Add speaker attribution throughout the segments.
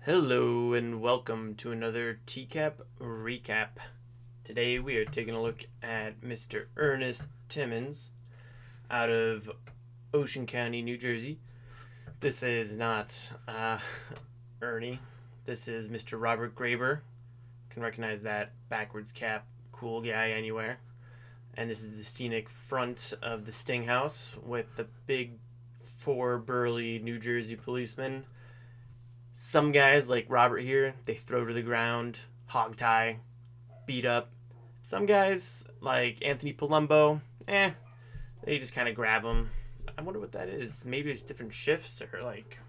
Speaker 1: Hello and welcome to another TCAP recap. Today we are taking a look at Mr. Ernest Timmons out of Ocean County, New Jersey. This is not Ernie. This is Mr. Robert Graber. Can recognize that backwards cap, cool guy anywhere. And this is the scenic front of the Sting House with the big four burly New Jersey policemen. Some guys, like Robert here, they throw to the ground, hog tie, beat up. Some guys, like Anthony Palumbo, they just kind of grab them. I wonder what that is. Maybe it's different shifts or, like,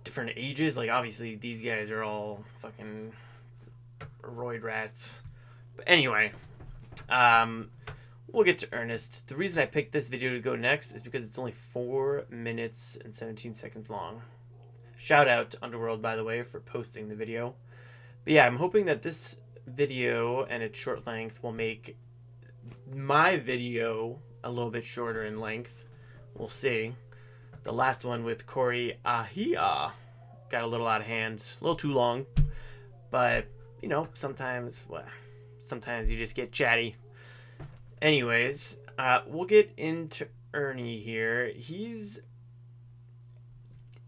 Speaker 1: different ages. Like, obviously, these guys are all fucking roid rats. But anyway, we'll get to Ernest. The reason I picked this video to go next is because it's only 4 minutes and 17 seconds long. Shout out to Underworld, by the way, for posting the video. But yeah, I'm hoping that this video and its short length will make my video a little bit shorter in length. We'll see. The last one with Corey Ahia got a little out of hand, a little too long. But, you know, sometimes you just get chatty. Anyways, we'll get into Ernie here. He's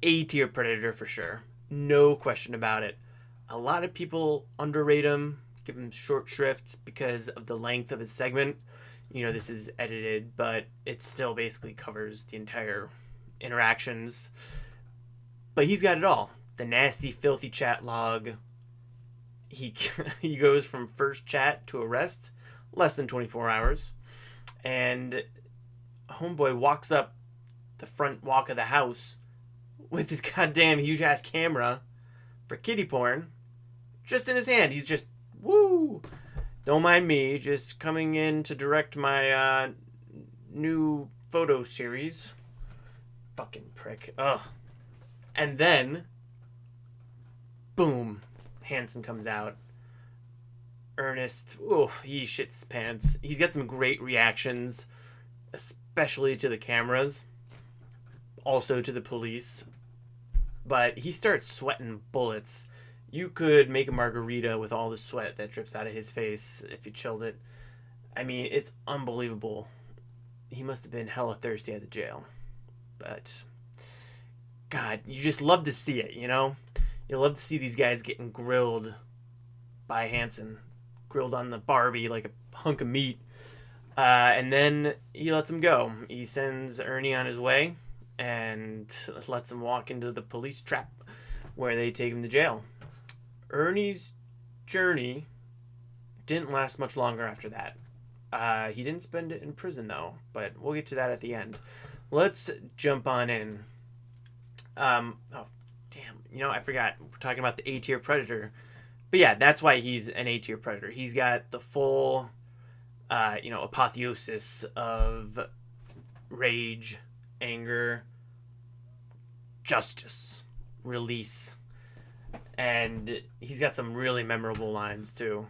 Speaker 1: A-tier predator for sure. No question about it. A lot of people underrate him, give him short shrift because of the length of his segment. You know, this is edited, but it still basically covers the entire interactions. But he's got it all. The nasty, filthy chat log. He goes from first chat to arrest, less than 24 hours. And homeboy walks up the front walk of the house with his goddamn huge ass camera for kiddie porn just in his hand. He's just, woo! Don't mind me, just coming in to direct my new photo series. Fucking prick. Ugh. And then, boom, Hanson comes out. Ernest, he shits his pants. He's got some great reactions, especially to the cameras, also to the police. But he starts sweating bullets. You could make a margarita with all the sweat that drips out of his face if you chilled it. I mean, it's unbelievable. He must have been hella thirsty at the jail. But, God, you just love to see it, you know? You love to see these guys getting grilled by Hanson. Grilled on the Barbie like a hunk of meat. And then he lets him go. He sends Ernie on his way and lets him walk into the police trap where they take him to jail. Ernie's journey didn't last much longer after that. He didn't spend it in prison, though, but we'll get to that at the end. Let's jump on in. Oh, damn. You know, I forgot. We're talking about the A-tier predator. But yeah, that's why he's an A-tier predator. He's got the full, apotheosis of rage, anger, justice, release. And he's got some really memorable lines too.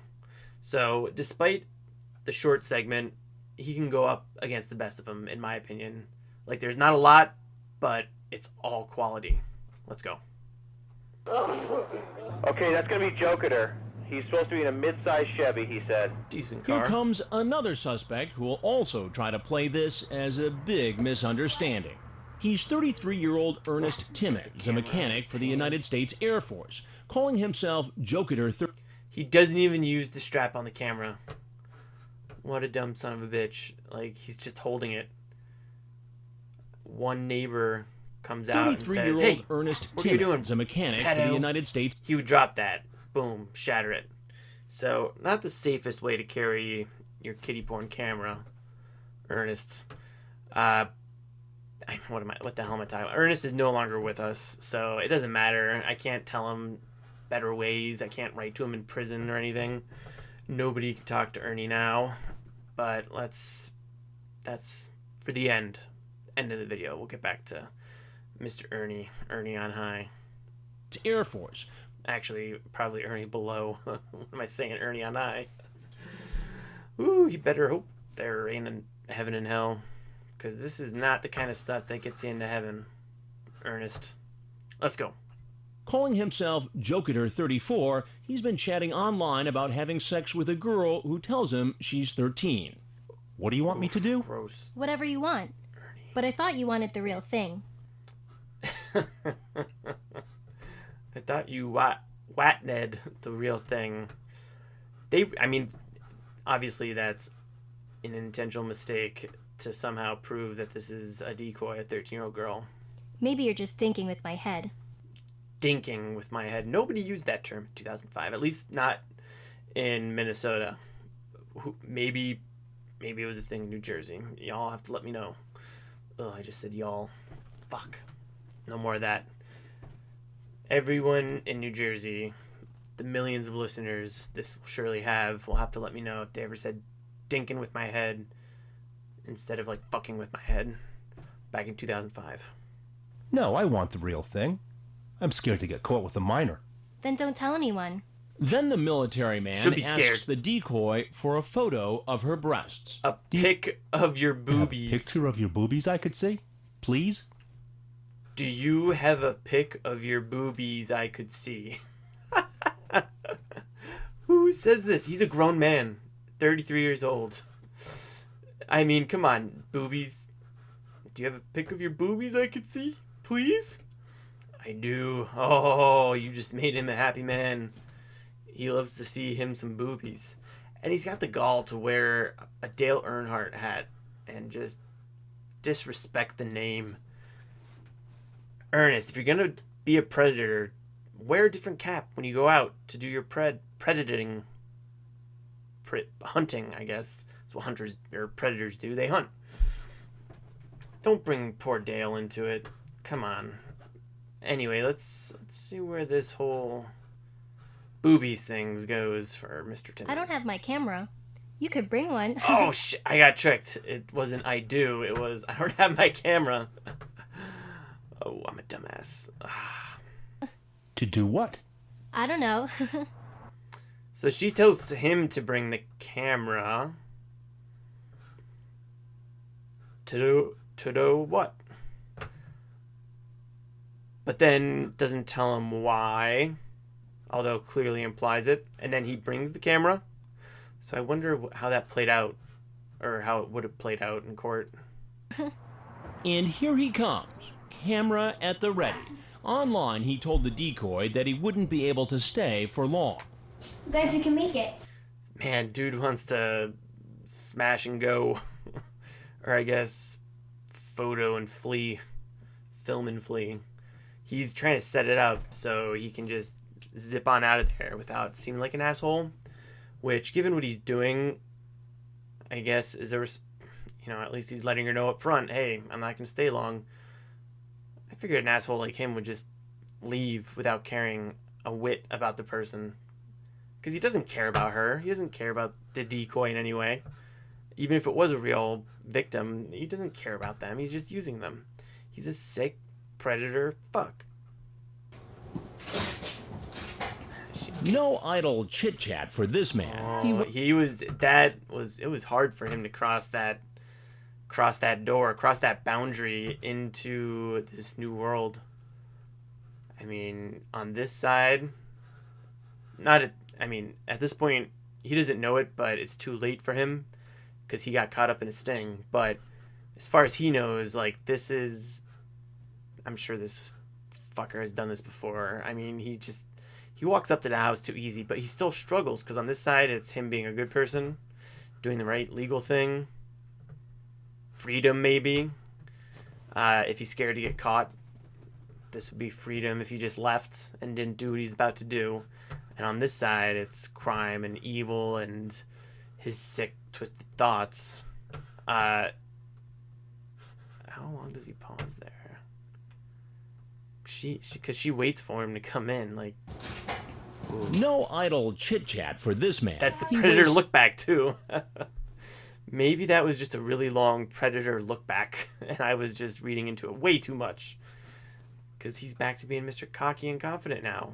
Speaker 1: So despite the short segment, he can go up against the best of them, in my opinion. Like, there's not a lot, but it's all quality. Let's go.
Speaker 2: Okay, that's gonna be Joker. He's supposed to be in a mid-sized Chevy, he said.
Speaker 1: Decent car.
Speaker 3: Here comes another suspect who will also try to play this as a big misunderstanding. He's 33-year-old Ernest Timmons, a mechanic for the United States Air Force, calling himself Joker.
Speaker 1: He doesn't even use the strap on the camera. What a dumb son of a bitch. Like, he's just holding it. One neighbor comes out and says, "Hey,
Speaker 3: Ernest
Speaker 1: what are you doing?
Speaker 3: Timmons, a mechanic for the United States."
Speaker 1: He would drop that. Boom, shatter it. So, not the safest way to carry your kiddie porn camera, Ernest. What the hell am I talking about? Ernest is no longer with us, so it doesn't matter. I can't tell him better ways. I can't write to him in prison or anything. Nobody can talk to Ernie now. But that's for the end of the video. We'll get back to Mr. Ernie on high.
Speaker 3: Air Force.
Speaker 1: Actually, probably Ernie below. What am I saying? Ernie on high. Ooh, he better hope there ain't a heaven and hell. Because this is not the kind of stuff that gets you into heaven, Ernest. Let's go.
Speaker 3: Calling himself Joketer34, he's been chatting online about having sex with a girl who tells him she's 13.
Speaker 4: What do you want me to do?
Speaker 1: Gross.
Speaker 5: Whatever you want. But I thought you wanted the real thing.
Speaker 1: I thought you Ned the real thing. Obviously that's an intentional mistake to somehow prove that this is a decoy, a 13-year-old girl.
Speaker 5: Maybe you're just thinking with my head.
Speaker 1: Dinking with my head. Nobody used that term in 2005, at least not in Minnesota. Maybe it was a thing in New Jersey. Y'all have to let me know. Oh, I just said y'all. Fuck. No more of that. Everyone in New Jersey, the millions of listeners this will surely will have to let me know if they ever said dinking with my head instead of like fucking with my head back in 2005.
Speaker 4: No, I want the real thing. I'm scared to get caught with a minor.
Speaker 5: Then don't tell anyone.
Speaker 3: Then the military man
Speaker 1: Should be
Speaker 3: asks
Speaker 1: scared.
Speaker 3: the decoy for a photo of her breasts.
Speaker 1: A pic of your
Speaker 4: Have a
Speaker 1: boobies.
Speaker 4: picture of your boobies I could see? Please?
Speaker 1: Do you have a pic of your boobies I could see? Who says this? He's a grown man. 33 years old. I mean, come on, boobies. Do you have a pic of your boobies I could see? Please? I do. Oh, you just made him a happy man. He loves to see him some boobies. And he's got the gall to wear a Dale Earnhardt hat and just disrespect the name. Ernest, if you're going to be a predator, wear a different cap when you go out to do your hunting, I guess. That's what hunters or predators do. They hunt. Don't bring poor Dale into it. Come on. Anyway, let's see where this whole boobies things goes for Mr. Timmons.
Speaker 5: I don't have my camera. You could bring one.
Speaker 1: Oh, shit. I got tricked. It wasn't I do. It was I don't have my camera. Oh, I'm a dumbass.
Speaker 4: To do what?
Speaker 5: I don't know.
Speaker 1: So she tells him to bring the camera. To do what? But then doesn't tell him why, although clearly implies it. And then he brings the camera. So I wonder how that played out, or how it would have played out in court.
Speaker 3: And here he comes, camera at the ready. Online, he told the decoy that he wouldn't be able to stay for long.
Speaker 6: Glad you can make it.
Speaker 1: Man, dude wants to smash and go. Or I guess photo and flee. Film and flee. He's trying to set it up so he can just zip on out of there without seeming like an asshole. Which, given what he's doing, I guess is at least he's letting her know up front, hey, I'm not going to stay long. I figured an asshole like him would just leave without caring a whit about the person. Because he doesn't care about her. He doesn't care about the decoy in any way. Even if it was a real victim, he doesn't care about them. He's just using them. He's a sick predator fuck.
Speaker 3: No idle chit-chat for this man.
Speaker 1: It was hard for him to cross that door, cross that boundary into this new world. I mean, on this side, at this point, he doesn't know it, but it's too late for him because he got caught up in a sting. But as far as he knows, I'm sure this fucker has done this before. I mean, he walks up to the house too easy, but he still struggles because on this side, it's him being a good person, doing the right legal thing. Freedom, maybe. If he's scared to get caught, this would be freedom if he just left and didn't do what he's about to do. And on this side, it's crime and evil and his sick, twisted thoughts. How long does he pause there? Because she waits for him to come in, Ooh.
Speaker 3: No idle chit-chat for this man.
Speaker 1: That's the predator look back, too. Maybe that was just a really long predator look back, and I was just reading into it way too much. Because he's back to being Mr. Cocky and confident now.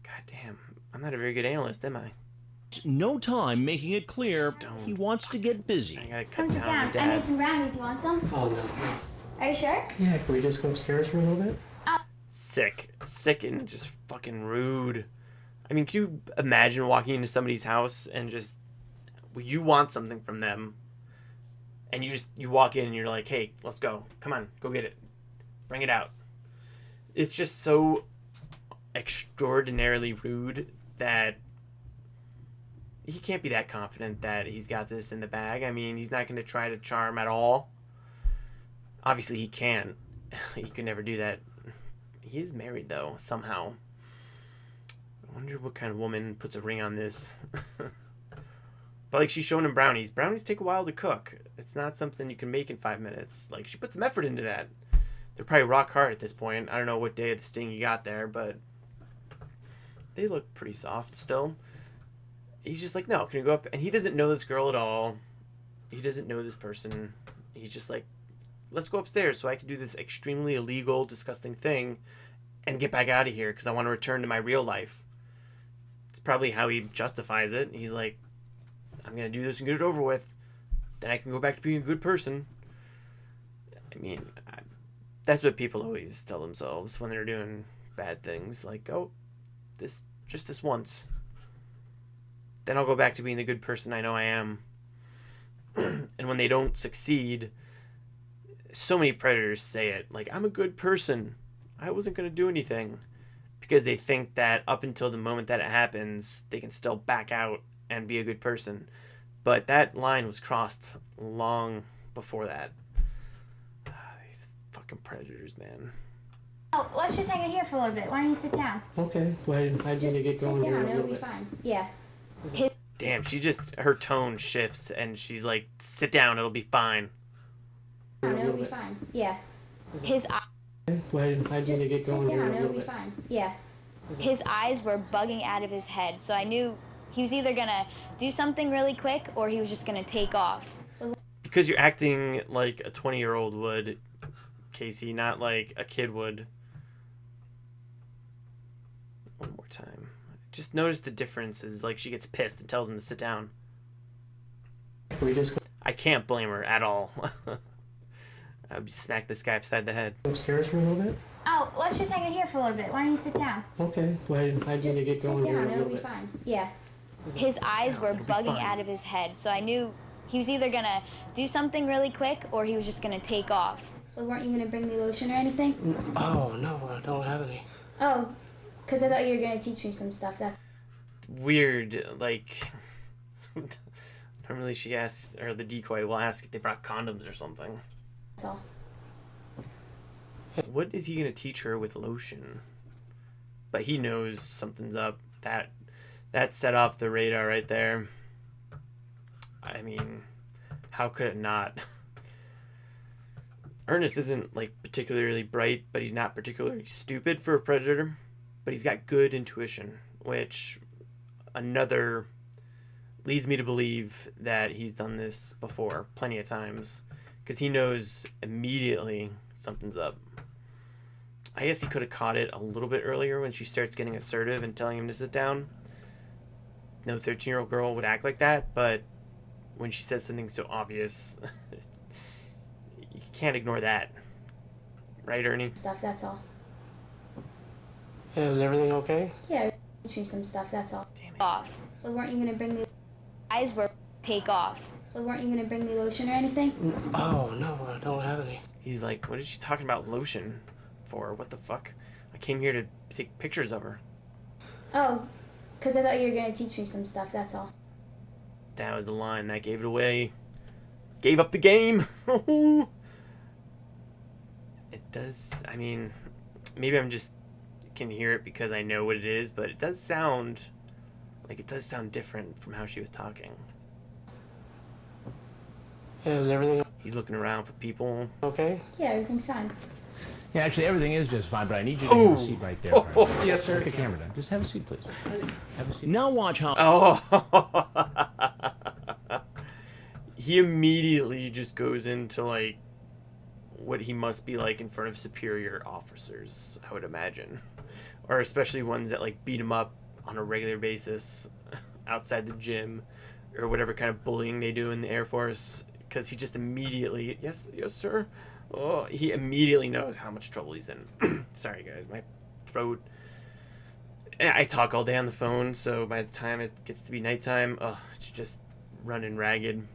Speaker 1: God damn, I'm not a very good analyst, am I?
Speaker 3: No time making it clear he wants to get busy.
Speaker 1: I gotta cut
Speaker 6: Come sit
Speaker 1: down
Speaker 6: down.
Speaker 1: the
Speaker 6: I made
Speaker 1: dads.
Speaker 6: some brownies. You want some?
Speaker 7: Oh, no.
Speaker 6: Are you sure?
Speaker 7: Yeah, can we just go upstairs for a little bit?
Speaker 1: sick and just fucking rude. I mean, can you imagine walking into somebody's house and just, well, you want something from them, and you walk in and you're like, hey, let's go, come on, go get it, bring it out. It's just so extraordinarily rude that he can't be that confident that he's got this in the bag. I mean, he's not going to try to charm at all. Obviously, he can't. He could never do that. He is married, though, somehow. I wonder what kind of woman puts a ring on this. But, like, she's showing him brownies. Brownies take a while to cook. It's not something you can make in 5 minutes. Like, she put some effort into that. They're probably rock hard at this point. I don't know what day of the sting he got there, but they look pretty soft still. He's just like, no, can you go up? And he doesn't know this girl at all. He doesn't know this person. He's just like, let's go upstairs so I can do this extremely illegal, disgusting thing and get back out of here because I want to return to my real life. It's probably how he justifies it. He's like, I'm going to do this and get it over with. Then I can go back to being a good person. I mean, that's what people always tell themselves when they're doing bad things. Like, oh, just this once. Then I'll go back to being the good person I know I am. And when they don't succeed, so many predators say it. Like, I'm a good person. I wasn't going to do anything. Because they think that up until the moment that it happens, they can still back out and be a good person. But that line was crossed long before that. These fucking predators, man.
Speaker 6: Oh, let's just hang out here for a little bit. Why don't you sit down?
Speaker 7: Okay. Well, I didn't
Speaker 6: Just
Speaker 7: get
Speaker 6: sit
Speaker 7: going here
Speaker 6: down.
Speaker 7: a
Speaker 6: It'll
Speaker 7: little
Speaker 6: be
Speaker 7: bit.
Speaker 6: fine. Yeah.
Speaker 1: Damn, her tone shifts and she's like, sit down, it'll be fine.
Speaker 6: It'll be fine. Yeah. His
Speaker 7: Well, I didn't
Speaker 6: just
Speaker 7: get
Speaker 6: sit
Speaker 7: going here a
Speaker 6: down. It'll
Speaker 7: little
Speaker 6: be
Speaker 7: bit.
Speaker 6: fine. Yeah. His eyes were bugging out of his head, so I knew he was either gonna do something really quick or he was just gonna take off.
Speaker 1: Because you're acting like a 20-year-old would, Casey, not like a kid would. One more time. Just notice the differences. Like, she gets pissed and tells him to sit down.
Speaker 7: We just
Speaker 1: I can't blame her at all. I'd smack this guy upside the head.
Speaker 7: go upstairs for a little bit.
Speaker 6: Oh, let's just hang out here for a little bit. Why don't you sit down?
Speaker 7: Okay. Well, I didn't
Speaker 6: Just
Speaker 7: get
Speaker 6: sit
Speaker 7: going here a
Speaker 6: down.
Speaker 7: little
Speaker 6: It'll be
Speaker 7: bit.
Speaker 6: fine. Yeah. His eyes were bugging out of his head, so I knew he was either gonna do something really quick or he was just gonna take off. Well, weren't you gonna bring me lotion or anything?
Speaker 7: Oh no, I don't have any.
Speaker 6: Oh, because I thought you were gonna teach me some stuff. That's
Speaker 1: Weird, like... Normally she asks, or the decoy will ask if they brought condoms or something.
Speaker 6: all.
Speaker 1: What is he going to teach her with lotion? But he knows something's up. That set off the radar right there. I mean, how could it not? Ernest isn't, like, particularly bright, but he's not particularly stupid for a predator. But he's got good intuition, which another leads me to believe that he's done this before plenty of times. Because he knows immediately something's up. I guess he could have caught it a little bit earlier when she starts getting assertive and telling him to sit down. No 13-year-old girl would act like that, but when she says something so obvious, you can't ignore that. Right, Ernie?
Speaker 6: Stuff. That's all.
Speaker 7: Yeah, is everything okay?
Speaker 6: Yeah, teach me some stuff. That's all.
Speaker 1: Damn it.
Speaker 6: Off. Well, weren't you gonna bring me? Eyes were take off. Well, weren't you gonna bring me lotion or anything?
Speaker 7: Oh no, I don't have any.
Speaker 1: He's like, what is she talking about lotion for? What the fuck? I came here to take pictures of her.
Speaker 6: Oh, because I thought you were gonna teach me some stuff. That's all.
Speaker 1: That was the line that gave it away. Gave up the game. It does, I mean, maybe I'm just can hear it because I know what it is, but it does sound different from how she was talking.
Speaker 7: Yeah, is everything
Speaker 1: He's looking around for people.
Speaker 7: okay?
Speaker 6: Yeah, everything's fine.
Speaker 8: Yeah, actually, everything is just fine, but I need you to have a seat right there.
Speaker 7: Yes, sir.
Speaker 8: Put the camera down. Just have a seat, please. Have a seat.
Speaker 3: Now watch how
Speaker 1: Oh. He immediately just goes into like what he must be like in front of superior officers, I would imagine. Or especially ones that like beat him up on a regular basis outside the gym or whatever kind of bullying they do in the Air Force, because he just immediately, yes sir. Oh, he immediately knows how much trouble he's in. Sorry guys, my throat. I talk all day on the phone, so by the time it gets to be nighttime, it's just running ragged.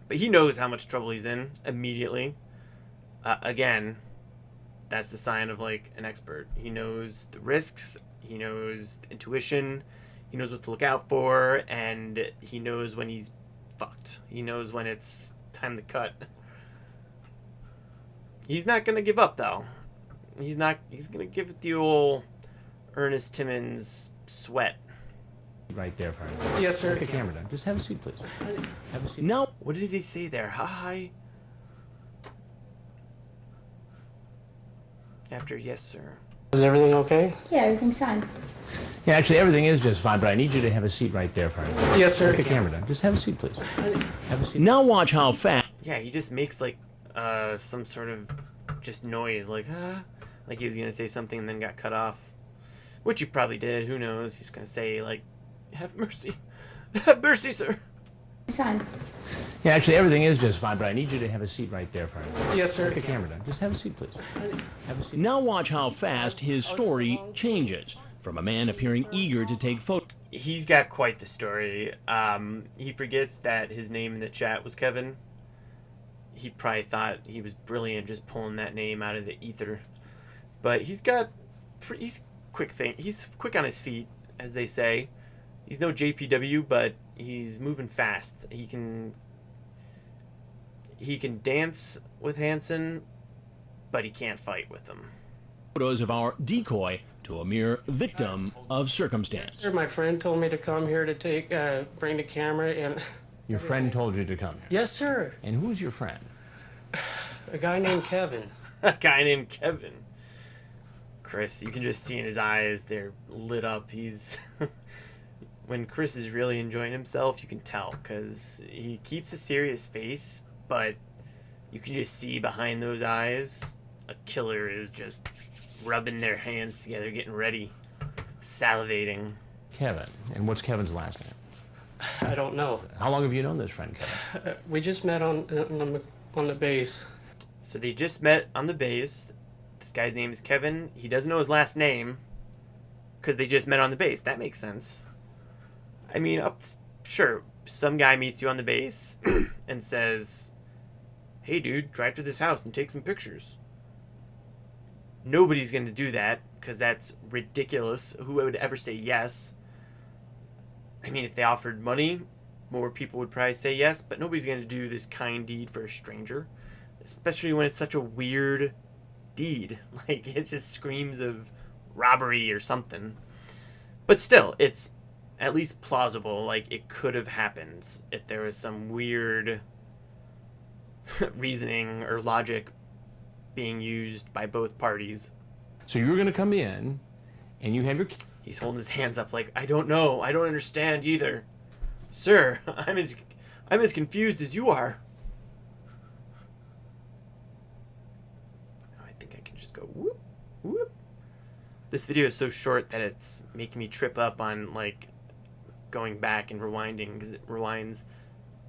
Speaker 1: But he knows how much trouble he's in immediately. Again, that's the sign of like an expert. He knows the risks, he knows intuition, he knows what to look out for, and he knows when he's fucked. He knows when it's time to cut. He's not gonna give up though. He's gonna give it the old Ernest Timmons sweat.
Speaker 8: Right there, friend.
Speaker 7: Yes, sir.
Speaker 8: Put the camera down. Just have a seat, please. Have a seat.
Speaker 3: No.
Speaker 1: What does he say there? Hi. After yes, sir.
Speaker 7: Is everything okay?
Speaker 6: Yeah, everything's fine.
Speaker 8: Yeah, actually, everything is just fine, but I need you to have a seat right there, friend.
Speaker 7: Yes, sir.
Speaker 8: Put the camera down. Just have a seat, please. Have a seat.
Speaker 3: Now watch how fast
Speaker 1: Yeah, he just makes like some sort of just noise, like like he was gonna say something and then got cut off, which he probably did. Who knows? He's gonna say like, "Have mercy, have mercy, sir."
Speaker 6: It's fine.
Speaker 8: Yeah, actually, everything is just fine, but I need you to have a seat right there, friend.
Speaker 7: Yes, sir.
Speaker 8: Put the camera down. Just have a seat, please. Have a seat.
Speaker 3: Now watch how fast his story changes from a man appearing eager to take photos.
Speaker 1: He's got quite the story. He forgets that his name in the chat was Kevin. He probably thought he was brilliant just pulling that name out of the ether. But he's quick on his feet, as they say. He's no JPW, but he's moving fast. He can dance with Hanson, but he can't fight with him.
Speaker 3: Photos of our decoy to a mere victim of circumstance.
Speaker 7: Sir, my friend told me to come here to bring the camera and...
Speaker 8: Your friend told you to come here.
Speaker 7: Yes, sir.
Speaker 8: And who's your friend?
Speaker 7: A guy named Kevin.
Speaker 1: A guy named Kevin. Chris, you can just see in his eyes, they're lit up. He's... When Chris is really enjoying himself, you can tell, because he keeps a serious face, but you can just see behind those eyes, a killer is just rubbing their hands together, getting ready, salivating.
Speaker 8: Kevin. And what's Kevin's last name?
Speaker 7: I don't know.
Speaker 8: How long have you known this friend, Kevin?
Speaker 7: We just met on the base.
Speaker 1: So they just met on the base. This guy's name is Kevin. He doesn't know his last name, because they just met on the base. That makes sense. I mean, sure, some guy meets you on the base and says, "Hey, dude, drive to this house and take some pictures." Nobody's going to do that because that's ridiculous. Who would ever say yes? I mean, if they offered money, more people would probably say yes, but nobody's going to do this kind deed for a stranger, especially when it's such a weird deed. Like, it just screams of robbery or something. But still, it's at least plausible. Like, it could have happened if there was some weird reasoning or logic being used by both parties.
Speaker 8: So you were going to come in, and you have your...
Speaker 1: He's holding his hands up like, "I don't know. I don't understand either. Sir, I'm as confused as you are." I think I can just go whoop, whoop. This video is so short that it's making me trip up on, like, going back and rewinding because it rewinds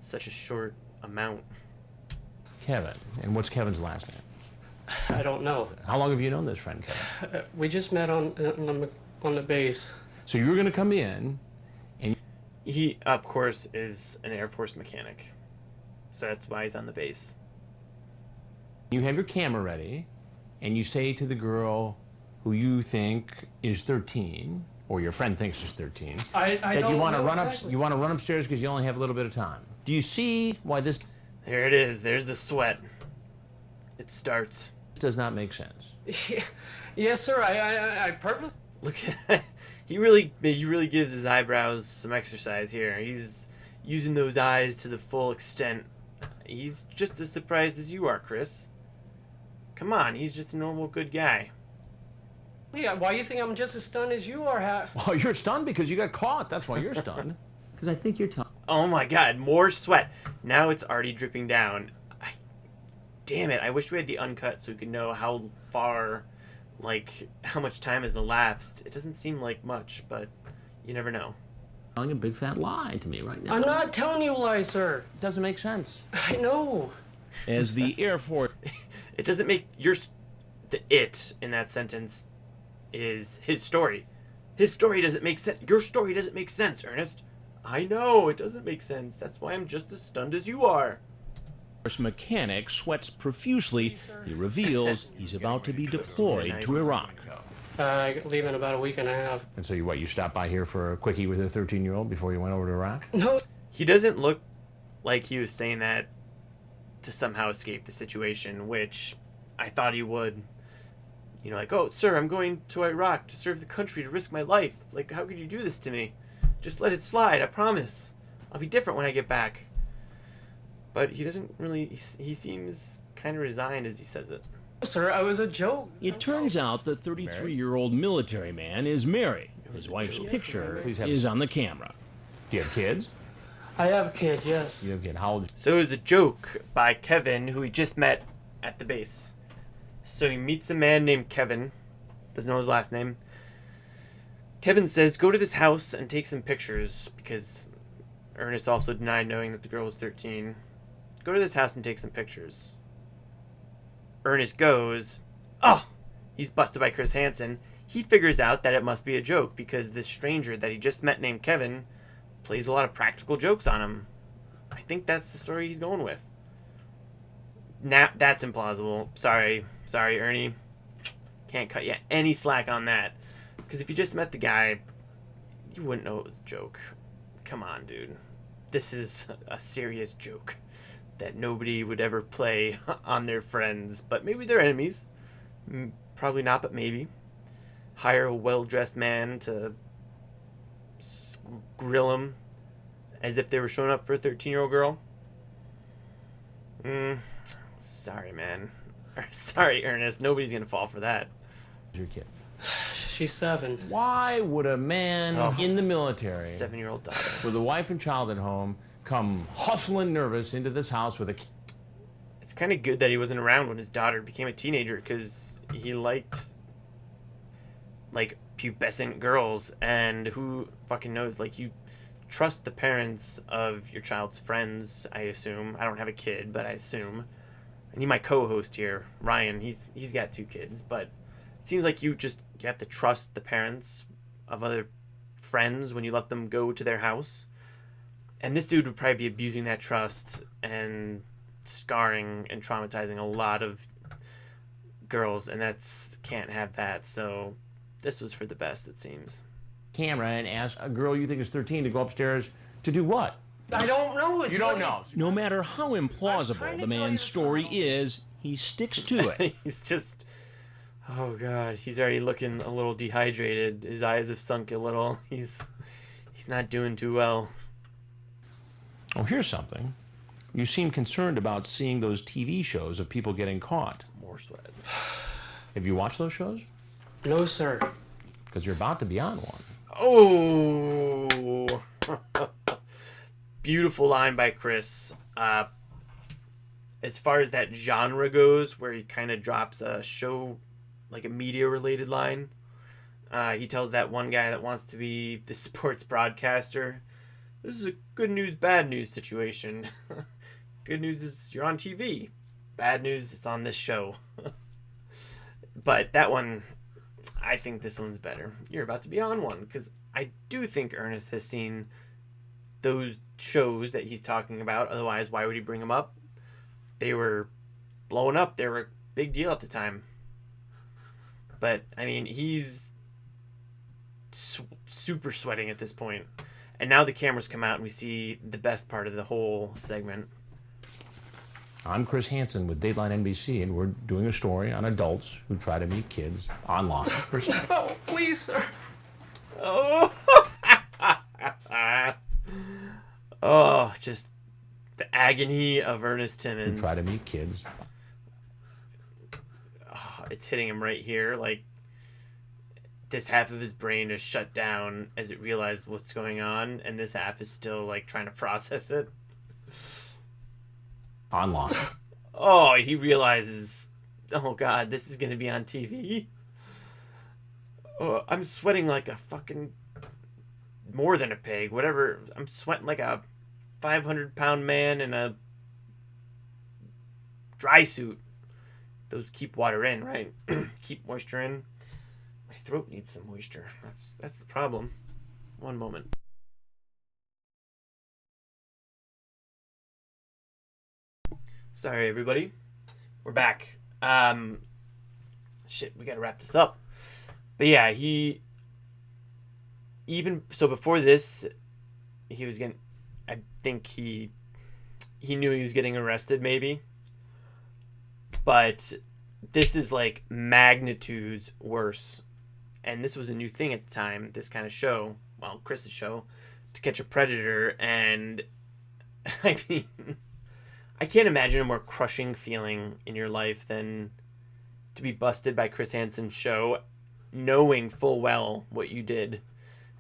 Speaker 1: such a short amount.
Speaker 8: Kevin. And what's Kevin's last name?
Speaker 7: I don't know.
Speaker 8: How long have you known this friend, Kevin?
Speaker 7: We just met on the base.
Speaker 8: So you were going to come in, and...
Speaker 1: He, of course, is an Air Force mechanic. So that's why he's on the base.
Speaker 8: You have your camera ready, and you say to the girl who you think is 13, or your friend thinks is 13,
Speaker 7: I
Speaker 8: that
Speaker 7: don't
Speaker 8: you want to
Speaker 7: know
Speaker 8: run
Speaker 7: exactly.
Speaker 8: you want to run upstairs because you only have a little bit of time. Do you see why this
Speaker 1: There it is. There's the sweat. It starts.
Speaker 8: does not make sense?
Speaker 7: Yes, sir. I perfectly...
Speaker 1: Look at he really gives his eyebrows some exercise here. He's using those eyes to the full extent. He's just as surprised as you are, Chris. Come on, he's just a normal good guy.
Speaker 7: Yeah, why you think I'm just as stunned as you are?
Speaker 8: Well, you're stunned because you got caught. That's why you're stunned. Because I think you're telling.
Speaker 1: Oh my god, more sweat. Now it's already dripping down. Damn it, I wish we had the uncut so we could know how far, like, how much time has elapsed. It doesn't seem like much, but you never know.
Speaker 8: Telling a big fat lie to me right now.
Speaker 7: I'm not telling you lies, sir.
Speaker 8: It doesn't make sense.
Speaker 7: I know.
Speaker 3: As the Air Force
Speaker 1: It doesn't make the it in that sentence is his story. His story doesn't make sense. Your story doesn't make sense, Ernest. I know, it doesn't make sense. That's why I'm just as stunned as you are.
Speaker 3: Mechanic sweats profusely. He reveals he's about to be deployed to Iraq.
Speaker 7: I leave in about a week and a half.
Speaker 8: And so you stopped by here for a quickie with a 13-year-old before you went over to Iraq?
Speaker 7: No.
Speaker 1: He doesn't look like he was saying that to somehow escape the situation, which I thought he would. You know, like, oh, sir, I'm going to Iraq to serve the country, to risk my life. Like, how could you do this to me? Just let it slide, I promise. I'll be different when I get back. But he doesn't really, he seems kind of resigned as he says it.
Speaker 7: Sir, I was a joke.
Speaker 3: It turns out the 33-year-old military man is married. His wife's picture is on the camera.
Speaker 8: Do you have kids?
Speaker 7: I have a kid, yes.
Speaker 8: You have a kid. How old?
Speaker 1: So it was a joke by Kevin, who he just met at the base. So he meets a man named Kevin. Doesn't know his last name. Kevin says, go to this house and take some pictures, because Ernest also denied knowing that the girl was 13. Go to this house and take some pictures. Ernest goes. Oh, he's busted by Chris Hanson. He figures out that it must be a joke because this stranger that he just met named Kevin plays a lot of practical jokes on him. I think that's the story he's going with. Nah, that's implausible. Sorry, Ernie. Can't cut you any slack on that. Because if you just met the guy, you wouldn't know it was a joke. Come on, dude. This is a serious joke that nobody would ever play on their friends, but maybe their enemies. Probably not, but maybe. Hire a well-dressed man to grill him as if they were showing up for a 13-year-old girl. Sorry, man. Sorry, Ernest. Nobody's going to fall for that.
Speaker 8: Your kid.
Speaker 7: She's 7.
Speaker 8: Why would a man in the military
Speaker 1: 7-year-old daughter
Speaker 8: with a wife and child at home come hustling nervous into this house with a kid?
Speaker 1: It's kind of good that he wasn't around when his daughter became a teenager, because he liked like pubescent girls, and who fucking knows, like, you trust the parents of your child's friends, I assume. I don't have a kid, but I assume. I need my co-host here, Ryan. He's got 2 kids, but it seems like you have to trust the parents of other friends when you let them go to their house. And this dude would probably be abusing that trust and scarring and traumatizing a lot of girls, and can't have that. So this was for the best, it seems.
Speaker 8: Camera and ask a girl you think is 13 to go upstairs to do what?
Speaker 7: I don't know.
Speaker 8: You don't know.
Speaker 3: No matter how implausible the man's story is, he sticks to it.
Speaker 1: He's just, oh God, he's already looking a little dehydrated. His eyes have sunk a little. He's not doing too well.
Speaker 8: Oh, here's something. You seem concerned about seeing those TV shows of people getting caught.
Speaker 1: More sweat.
Speaker 8: Have you watched those shows?
Speaker 7: No, sir.
Speaker 8: Because you're about to be on one.
Speaker 1: Oh, beautiful line by Chris. As far as that genre goes, where he kind of drops a show, like a media-related line, he tells that one guy that wants to be the sports broadcaster, this is a good news, bad news situation. Good news is you're on TV. Bad news, it's on this show. But that one, I think this one's better. You're about to be on one, because I do think Ernest has seen those shows that he's talking about. Otherwise, why would he bring them up? They were blowing up. They were a big deal at the time. But, I mean, he's super sweating at this point. And now the cameras come out and we see the best part of the whole segment.
Speaker 8: I'm Chris Hanson with Dateline NBC, and we're doing a story on adults who try to meet kids online.
Speaker 7: Oh, please, sir.
Speaker 1: Oh, oh, just the agony of Ernest Timmons.
Speaker 8: Who try to meet kids.
Speaker 1: Oh, it's hitting him right here. Like, this half of his brain is shut down as it realized what's going on, and this half is still, like, trying to process it.
Speaker 8: Online.
Speaker 1: Oh, he realizes, oh God, this is going to be on TV. Oh, I'm sweating like a fucking, more than a pig, whatever. I'm sweating like a 500-pound man in a dry suit. Those keep water in, right? Keep moisture in. My throat needs some moisture. That's the problem. One moment. Sorry, everybody. We're back. Shit, we gotta wrap this up. But yeah, before this, he was getting, I think he knew he was getting arrested, maybe. But this is like magnitudes worse. And this was a new thing at the time, this kind of show, well, Chris's show, To Catch a Predator. And I mean, I can't imagine a more crushing feeling in your life than to be busted by Chris Hanson's show, knowing full well what you did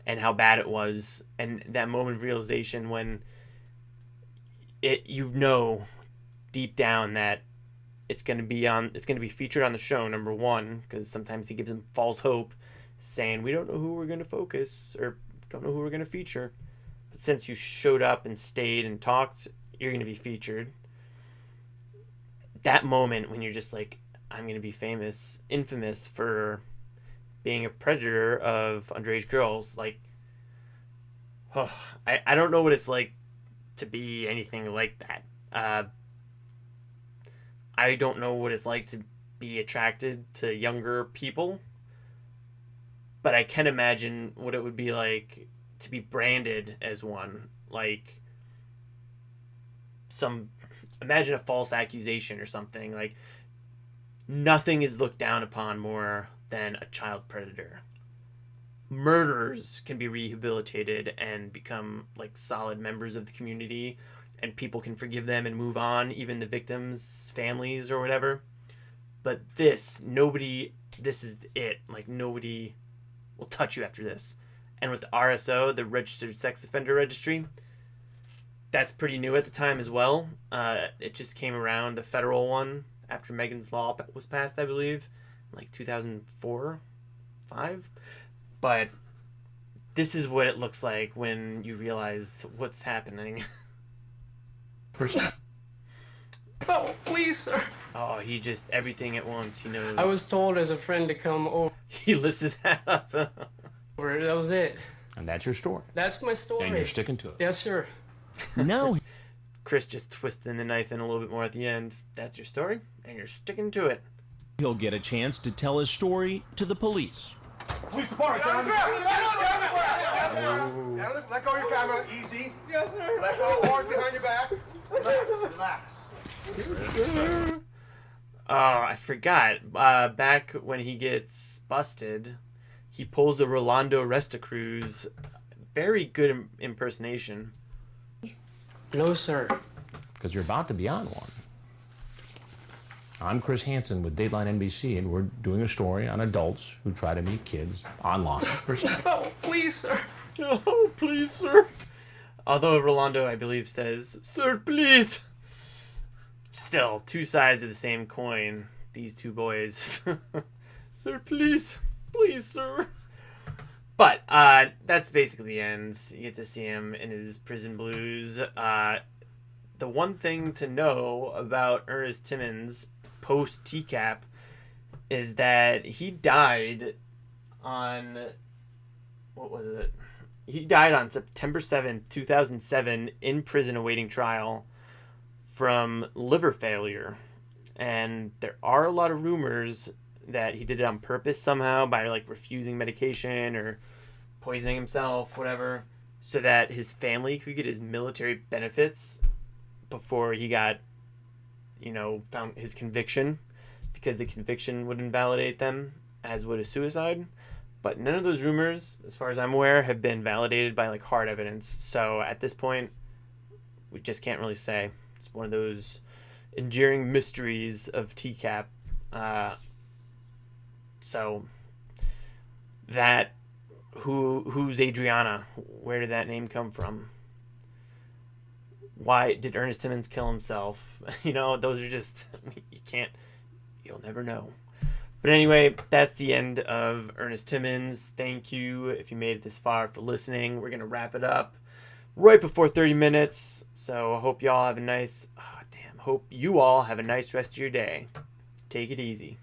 Speaker 1: and how bad it was, and that moment of realization when deep down that it's going to be featured on the show, number one, because sometimes he gives them false hope, saying we don't know who we're going to focus or don't know who we're going to feature, but since you showed up and stayed and talked, you're going to be featured. That moment when you're just like, I'm going to be infamous for being a predator of underage girls. Like, I don't know what it's like to be anything like that. I don't know what it's like to be attracted to younger people, but I can imagine what it would be like to be branded as one. Like, imagine a false accusation or something. Like, nothing is looked down upon more than a child predator. Murderers can be rehabilitated and become like solid members of the community, and people can forgive them and move on, even the victims' families or whatever. But this is it. Like, nobody will touch you after this. And with the RSO, the Registered Sex Offender Registry, that's pretty new at the time as well. It just came around, the federal one, after Megan's Law was passed, I believe, like 2004, 5. But this is what it looks like when you realize what's happening.
Speaker 7: Oh, please, sir.
Speaker 1: Oh, he just, everything at once, he knows.
Speaker 7: I was told as a friend to come over.
Speaker 1: He lifts his hat up.
Speaker 7: That was it.
Speaker 8: And that's your story.
Speaker 7: That's my story.
Speaker 8: And you're sticking to it.
Speaker 7: Yes, sir.
Speaker 3: Now
Speaker 1: Chris just twisting the knife in a little bit more at the end. That's your story, and you're sticking to it.
Speaker 3: he'll get a chance to tell his story to the police.
Speaker 9: Police department, down. Let go of your camera, easy. Yes, sir. Let go, arms behind your back. Relax.
Speaker 1: Oh, I forgot. Back when he gets busted, he pulls a Rolando Restacruz. Very good impersonation.
Speaker 7: No, sir.
Speaker 8: Because you're about to be on one. I'm Chris Hanson with Dateline NBC, and we're doing a story on adults who try to meet kids online.
Speaker 7: Oh, please, sir.
Speaker 1: Oh, please, sir. Although Rolando, I believe, says, "Sir, please." Still, two sides of the same coin. These two boys. Sir, please. Please, sir. But that's basically the end. You get to see him in his prison blues. The one thing to know about Ernest Timmons post TCAP is that he died on, what was it? He died on September 7th, 2007 in prison awaiting trial from liver failure. And there are a lot of rumors that he did it on purpose somehow by like refusing medication or poisoning himself, whatever, so that his family could get his military benefits before he got, found his conviction, because the conviction would invalidate them, as would a suicide. But none of those rumors, as far as I'm aware, have been validated by like hard evidence. So at this point, we just can't really say. It's one of those enduring mysteries of TCAP. So that who's Adriana? Where did that name come from? Why did Ernest Timmons kill himself? Those are just, you'll never know. But anyway, that's the end of Ernest Timmons. Thank you if you made it this far for listening. We're going to wrap it up right before 30 minutes. So I hope you all have a nice rest of your day. Take it easy.